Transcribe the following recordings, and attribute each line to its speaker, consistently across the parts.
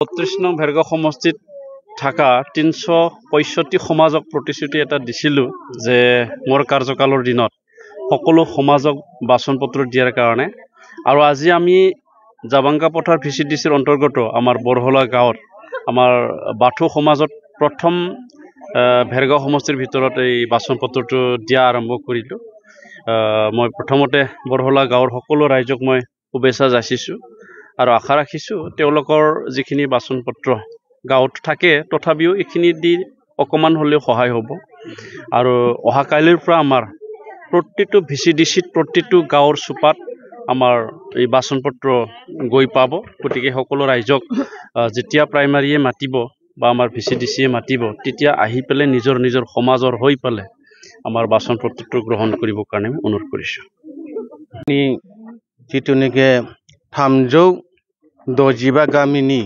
Speaker 1: ৩২ নং ভেৰগাঁও সমষ্টিত থাকা ৩৬৫ সমাজক প্ৰতিশ্ৰুতি এটা দিছিলোঁ যে মোৰ কাৰ্যকালৰ দিনত সকলো সমাজক বাচন পত্ৰ দিয়াৰ কাৰণে। আৰু আজি আমি জাবাংকা পথাৰ VCDCৰ অন্তৰ্গত আমাৰ বৰহলা গাঁৱত আমাৰ বাথৌ সমাজত প্ৰথম ভেৰগাঁও সমষ্টিৰ ভিতৰত এই বাচন পত্ৰটো দিয়া আৰম্ভ কৰিলোঁ। মই প্ৰথমতে বৰহলা গাঁৱৰ সকলো ৰাইজক মই শুভেচ্ছা যাচিছোঁ আৰু আশা ৰাখিছোঁ তেওঁলোকৰ যিখিনি বাচন পত্ৰ গাঁৱত থাকে তথাপিও এইখিনি দি অকমান হ'লেও সহায় হ'ব। আৰু অহা কাইলৈৰ পৰা আমাৰ প্ৰতিটো VCDCত প্ৰতিটো গাঁৱৰ চুপাত আমাৰ এই বাচন পত্ৰ গৈ পাব। গতিকে সকলো ৰাইজক যেতিয়া প্ৰাইমাৰীয়ে মাতিব বা আমাৰ VCDCয়ে মাতিব তেতিয়া আহি পেলাই নিজৰ নিজৰ সমাজৰ হৈ পেলাই আমাৰ বাচন পত্ৰটো গ্ৰহণ কৰিবৰ কাৰণে আমি অনুৰোধ কৰিছোঁ।
Speaker 2: जितु नेके 365 गामिनि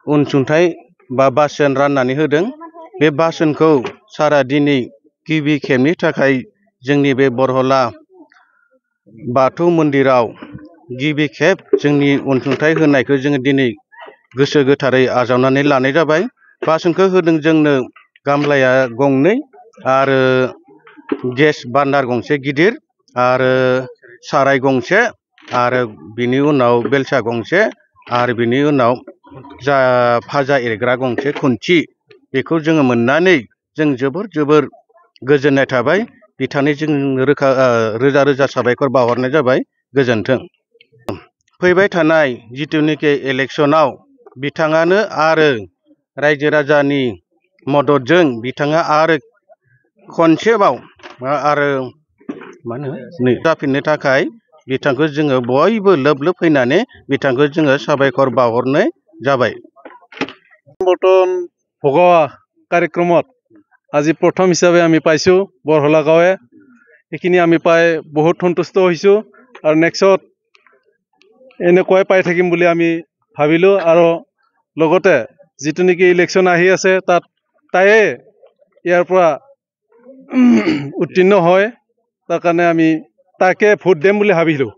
Speaker 2: अनसुंथाइ बा बासोन राननानै होदों। बे बासोनखौ सारा दिनै गिबि खेबनि थाखाय जोंनि बे बरहला बाथौ मन्दिराव गिबि खेब जोंनि अनसुंथाइ होनायखौ जोङो दिनै गोसो गोथारै आजावनानै लानाय जाबाय। बासोनखौ होदों जोंनो गामलाया गंनै आरो गेस बान्दार गंसे गिदिर आरो साराय गंसे आरो बिनि उनाव बेलसा गंसे आरो बिनि उनाव जा फाजा एरग्रा गंसे खुन्थि बेखौ जोङो मोननानै जों जोबोर गोजोननाय थाबाय। बिथांनि जों रोजा रोजा साबायखर बावहरनाय जाबाय। गोजोन्थों। फैबाय थानाय जितुनिखि इलेक्सनाव बिथाङानो आरो रायजो राजानि मददजों बिथाङा आरो खनसेबाव आरो जाफिननो थाखाय बिथांखौ जोङो बयबो लोब लोब फैनानै बिथांखौ जोङो साबायखर बावहरनाय जाबाय।
Speaker 3: বৰ্তন ভগৱা কাৰ্যক্ৰমত আজি প্ৰথম হিচাপে আমি পাইছোঁ বৰহলা গাঁৱে। এইখিনি আমি পাই বহুত সন্তুষ্ট হৈছোঁ আৰু নেক্সট এনেকুৱাই পাই থাকিম বুলি আমি ভাবিলোঁ। আৰু লগতে যিটো নেকি ইলেকশ্যন আহি আছে তাত তায়ে ইয়াৰ পৰা উত্তীৰ্ণ হয় তাৰ কাৰণে আমি তাকে ভোট দিম বুলি ভাবিলোঁ।